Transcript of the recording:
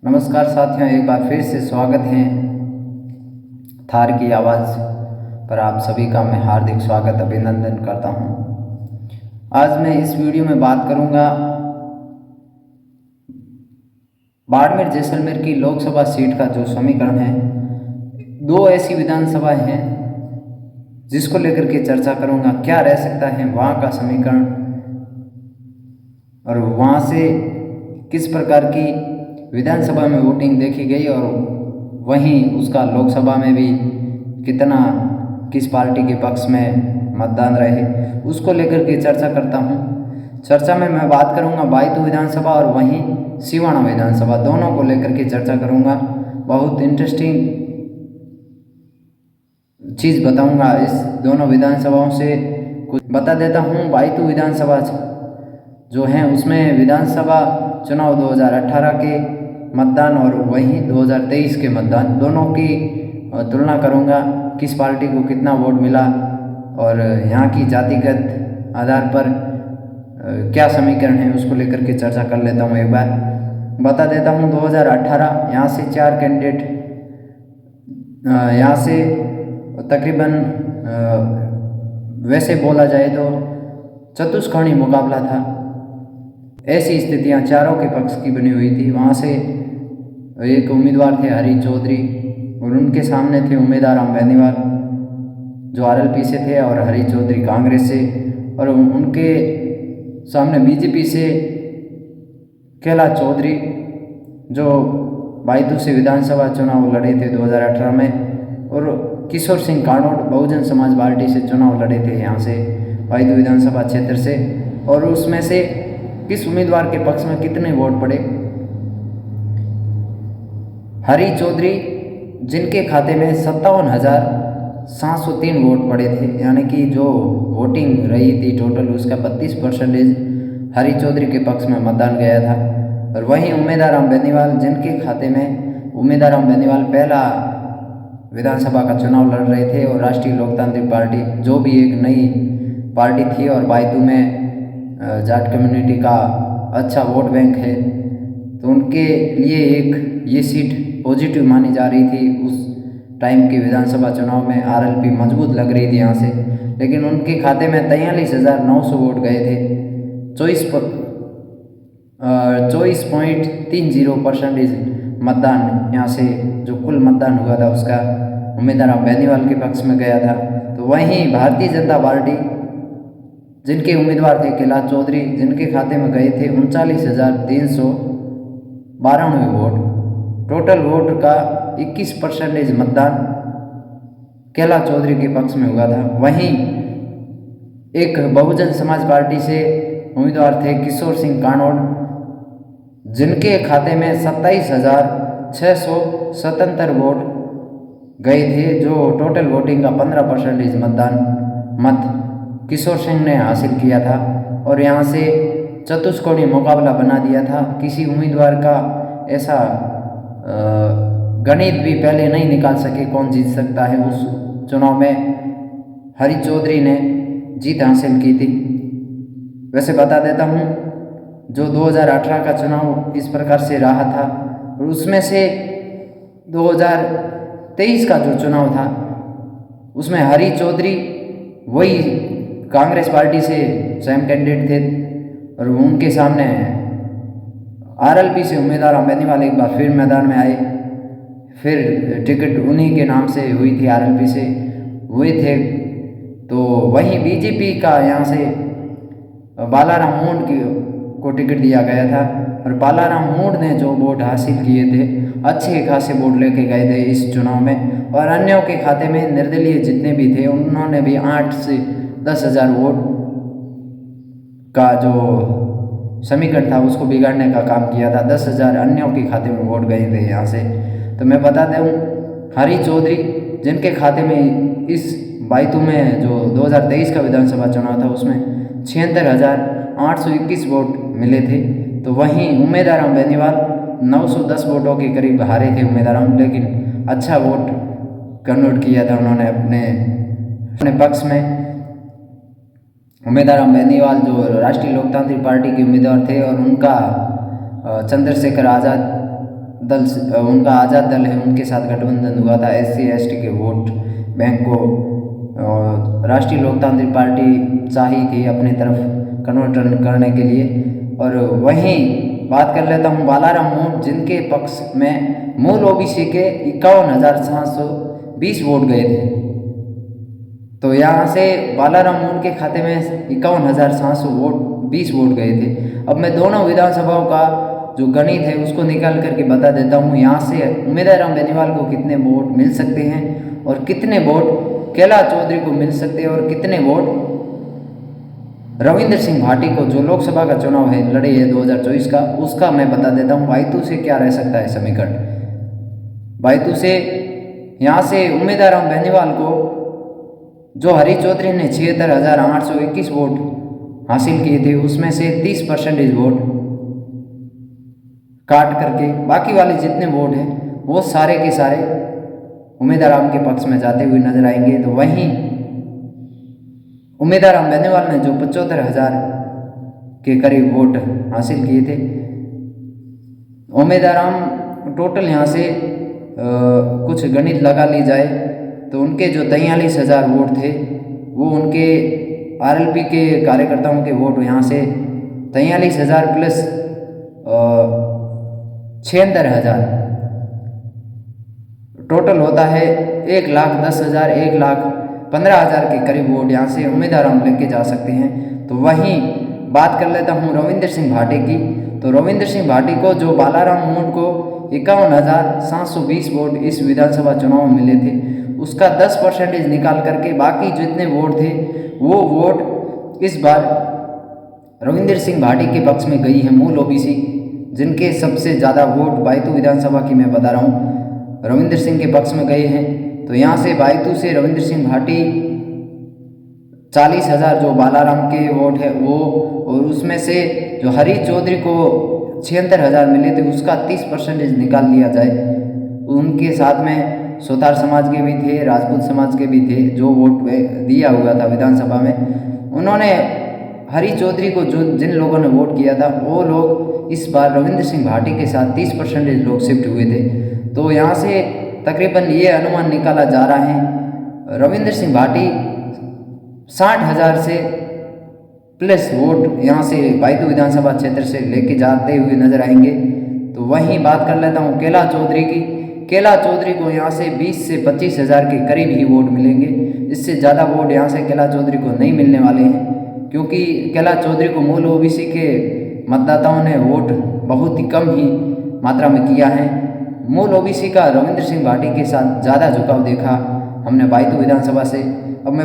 नमस्कार साथियों, एक बार फिर से स्वागत है थार की आवाज़ पर। आप सभी का मैं हार्दिक स्वागत अभिनंदन करता हूं। आज मैं इस वीडियो में बात करूंगा बाड़मेर जैसलमेर की लोकसभा सीट का जो समीकरण है। दो ऐसी विधानसभा हैं जिसको लेकर के चर्चा करूंगा, क्या रह सकता है वहाँ का समीकरण और वहाँ से किस प्रकार की विधानसभा में वोटिंग देखी गई और वहीं उसका लोकसभा में भी कितना किस पार्टी के पक्ष में मतदान रहे, उसको लेकर के चर्चा करता हूं। चर्चा में मैं बात करूंगा बायतू विधानसभा और वहीं सिवाना विधानसभा, दोनों को लेकर के चर्चा करूंगा। बहुत इंटरेस्टिंग चीज़ बताऊंगा इस दोनों विधानसभाओं से। कुछ बता देता हूं, बायतू विधानसभा जो है उसमें विधानसभा चुनाव 2018 के मतदान और वहीं 2023 के मतदान दोनों की तुलना करूंगा, किस पार्टी को कितना वोट मिला और यहाँ की जातिगत आधार पर क्या समीकरण है उसको लेकर के चर्चा कर लेता हूँ। एक बार बता देता हूँ, 2018 यहाँ से 4 कैंडिडेट, यहाँ से तकरीबन वैसे बोला जाए तो चतुष्कोणीय मुकाबला था। ऐसी स्थितियाँ चारों के पक्ष की बनी हुई थी। वहाँ से एक उम्मीदवार थे हरी चौधरी और उनके सामने थे उम्मीदवार राम बेनीवाल जो आरएलपी से थे और हरी चौधरी कांग्रेस से, और उनके सामने बीजेपी से कैलाश चौधरी जो बायतू से विधानसभा चुनाव लड़े थे 2018 में, और किशोर सिंह कानोड़ बहुजन समाज पार्टी से चुनाव लड़े थे यहाँ से बायतू विधानसभा क्षेत्र से। और उसमें से किस उम्मीदवार के पक्ष में कितने वोट पड़े। हरी चौधरी जिनके खाते में 57,703 वोट पड़े थे, यानी कि जो वोटिंग रही थी टोटल उसका 32% हरी चौधरी के पक्ष में मतदान गया था। और वहीं उम्मीदवार राम बेनीवाल जिनके खाते में उम्मीदवार राम बेनीवाल पहला विधानसभा का चुनाव लड़ रहे थे और राष्ट्रीय लोकतांत्रिक पार्टी जो भी एक नई पार्टी थी और बायतू में जाट कम्युनिटी का अच्छा वोट बैंक है, तो उनके लिए एक ये सीट पॉजिटिव मानी जा रही थी। उस टाइम के विधानसभा चुनाव में आरएलपी मजबूत लग रही थी यहाँ से, लेकिन उनके खाते में 43,900 वोट गए थे। 24.30% मतदान यहाँ से जो कुल मतदान हुआ था उसका उम्मीदवार बेनीवाल के पक्ष में गया था। तो वहीं भारतीय जनता पार्टी जिनके उम्मीदवार थे कैलाश चौधरी जिनके खाते में गए थे 39,392 वोट, टोटल वोट का 21% मतदान कैलाश चौधरी के पक्ष में हुआ था। वहीं एक बहुजन समाज पार्टी से उम्मीदवार थे किशोर सिंह कानोड़ जिनके खाते में 27,677 वोट गए थे, जो टोटल वोटिंग का 15% मतदान किशोर सिंह ने हासिल किया था। और यहाँ से चतुष्कोणीय मुकाबला बना दिया था। किसी उम्मीदवार का ऐसा गणित भी पहले नहीं निकाल सके कौन जीत सकता है। उस चुनाव में हरी चौधरी ने जीत हासिल की थी। वैसे बता देता हूँ, जो 2018 का चुनाव इस प्रकार से रहा था और उसमें से 2023 का जो चुनाव था उसमें हरी चौधरी वही कांग्रेस पार्टी से स्वयं कैंडिडेट थे और उनके सामने आरएलपी से उम्मीदवार बेनीवाल एक बार फिर मैदान में आए। फिर टिकट उन्हीं के नाम से हुई थी, आरएलपी से हुए थे। तो वहीं बीजेपी का यहाँ से बालाराम मूंड को टिकट दिया गया था और बालाराम मूंड ने जो वोट हासिल किए थे अच्छे खासे वोट लेके गए थे इस चुनाव में। और अन्यों के खाते में निर्दलीय जितने भी थे उन्होंने भी 8 से 10,000 वोट का जो समीकरण था उसको बिगाड़ने का काम किया था। 10,000 अन्यों के खाते में वोट गए थे यहाँ से। तो मैं बता दूँ, हरी चौधरी जिनके खाते में इस बायतू में जो 2023 का विधानसभा चुनाव था उसमें 76,821 वोट मिले थे। तो वहीं उम्मीदवार राम बेनीवाल 910 वोटों के करीब हारे थे उम्मीदवार, लेकिन अच्छा वोट कन्वर्ट किया था उन्होंने अपने पक्ष में। उम्मीदवार राम बेनीवाल जो राष्ट्रीय लोकतांत्रिक पार्टी के उम्मीदवार थे और उनका चंद्रशेखर आज़ाद दल उनका आज़ाद दल है उनके साथ गठबंधन हुआ था SC ST के वोट बैंक को राष्ट्रीय लोकतांत्रिक पार्टी चाही थी अपने तरफ कन्वर्ट करने के लिए। और वहीं बात कर लेता हूँ बालाराम मून, जिनके पक्ष में मूल OBC के 51,720 वोट गए थे। तो यहाँ से बालाराम मून के खाते में 51,720 वोट गए थे। अब मैं दोनों विधानसभाओं का जो गणित है उसको निकाल करके बता देता हूँ। यहाँ से उम्मीदवार बेनीवाल को कितने वोट मिल सकते हैं और कितने वोट कैला चौधरी को मिल सकते हैं और कितने वोट रविंद्र सिंह भाटी को, जो लोकसभा का चुनाव है लड़े है 2024 का, उसका मैं बता देता हूँ। बायतू से क्या रह सकता है समीकरण। बायतू से यहाँ से उम्मीदवार बेनीवाल को जो हरी चौधरी ने 76,821 वोट हासिल किए थे उसमें से 30% वोट काट करके बाकी वाले जितने वोट हैं वो सारे के सारे उम्मीदवार के पक्ष में जाते हुए नजर आएंगे। तो वहीं उम्मीदवार बेनीवाल ने जो 75,000 के करीब वोट हासिल किए थे, उम्मीदवार टोटल यहाँ से कुछ गणित लगा ली जाए तो उनके जो 43,000 वोट थे वो उनके RLP के कार्यकर्ताओं के वोट यहाँ से 43,000 प्लस 76,000 टोटल होता है 1,10,000 1,15,000 के करीब वोट यहाँ से उम्मीदवार हम लेके जा सकते हैं। तो वहीं बात कर लेता हूँ रविंद्र सिंह भाटी की। तो रविंद्र सिंह भाटी को जो बालाराम मून को 51,720 वोट इस विधानसभा चुनाव में मिले थे उसका 10% निकाल करके बाकी जितने वोट थे वो वोट इस बार रविंद्र सिंह भाटी के पक्ष में गई है मूल OBC, जिनके सबसे ज़्यादा वोट बायतू विधानसभा की मैं बता रहा हूँ रविंद्र सिंह के पक्ष में गए हैं। तो यहाँ से बायतू से रविंद्र सिंह भाटी 40,000 जो बालाराम के वोट है वो, और उसमें से जो हरी चौधरी को 76,000 मिले थे उसका 30% निकाल लिया जाए। उनके साथ में सुतार समाज के भी थे, राजपूत समाज के भी थे जो वोट दिया हुआ था विधानसभा में। उन्होंने हरी चौधरी को जो जिन लोगों ने वोट किया था वो लोग इस बार रविंद्र सिंह भाटी के साथ 30% लोग शिफ्ट हुए थे। तो यहाँ से तकरीबन ये अनुमान निकाला जा रहा है रविंद्र सिंह भाटी 60,000 से प्लस वोट यहाँ से बायतू विधानसभा क्षेत्र से लेके जाते हुए नजर आएंगे। तो वहीं बात कर लेता हूँ कैला चौधरी की। कैला चौधरी को यहाँ से 20 से 25,000 के करीब ही वोट मिलेंगे। इससे ज़्यादा वोट यहाँ से कैला चौधरी को नहीं मिलने वाले हैं, क्योंकि कैला चौधरी को मूल OBC के मतदाताओं ने वोट बहुत ही कम ही मात्रा में किया है। मूल OBC का रविंद्र सिंह भाटी के साथ ज़्यादा झुकाव देखा हमने बायतू विधानसभा से। अब मैं